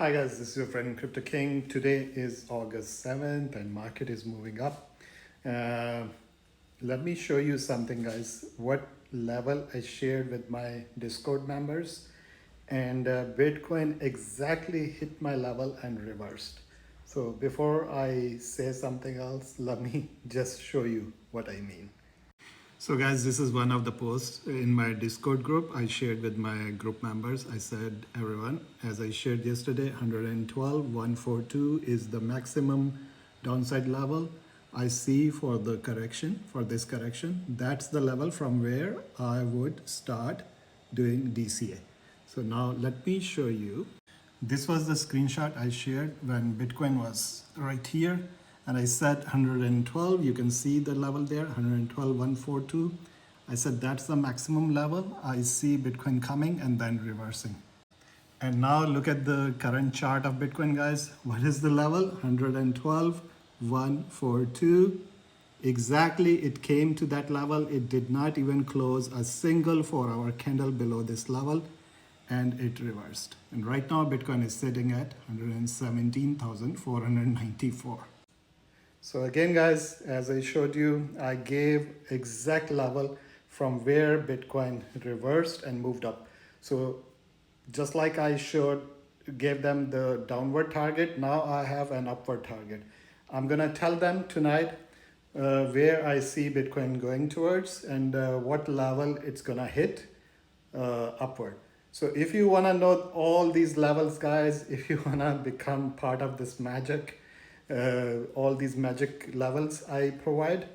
Hi guys, this is your friend Crypto King. Today is August 7th and market is moving up. Uh, Let me show you something guys, what level I shared with my Discord members, and Bitcoin exactly hit my level and reversed. So before I say something else, let me just show you what I mean. So guys, this is one of the posts in my Discord group I shared with my group members. I said, everyone, as I shared yesterday, 112,142 is the maximum downside level I see for the correction, for this correction. That's the level from where I would start doing DCA. So now let me show you. This was the screenshot I shared when Bitcoin was right here and I said 112. You can see the level there, 112,142. I said that's the maximum level. I see Bitcoin coming and then reversing. And now look at the current chart of Bitcoin, guys. What is the level? 112,142. Exactly, it came to that level. It did not even close a single 4-hour candle below this level, and it reversed. And right now, Bitcoin is sitting at 117,494. So again, guys, as I showed you, I gave exact level from where Bitcoin reversed and moved up. So just like I showed, gave them the downward target, now I have an upward target. I'm gonna tell them tonight where I see Bitcoin going towards and what level it's gonna hit upward. So if you wanna know all these levels, guys, if you wanna become part of this magic, all these magic levels I provide,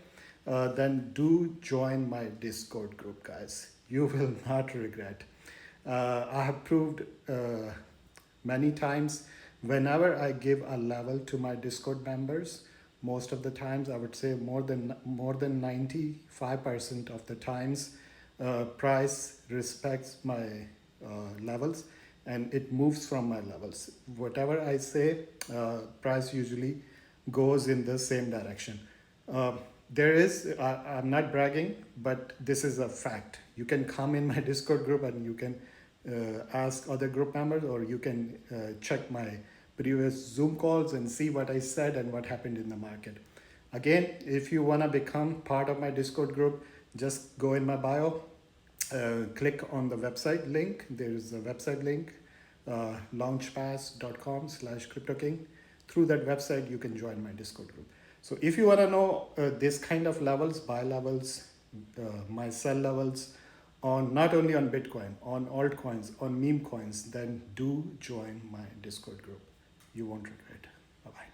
then do join my Discord group, guys. You will not regret. I have proved many times whenever I give a level to my Discord members, most of the times I would say more than 95% of the times price respects my levels and it moves from my levels. Whatever I say, price usually goes in the same direction. I'm not bragging, but this is a fact. You can come in my Discord group and you can ask other group members, or you can check my previous Zoom calls and see what I said and what happened in the market. Again, if you want to become part of my Discord group, just go in my bio, click on the website link. There is a website link, launchpass.com/CryptoKing. Through that website, you can join my Discord group. So if you want to know this kind of levels, buy levels, my sell levels, on not only on Bitcoin, on altcoins, on meme coins, then do join my Discord group. You won't regret. Bye-bye.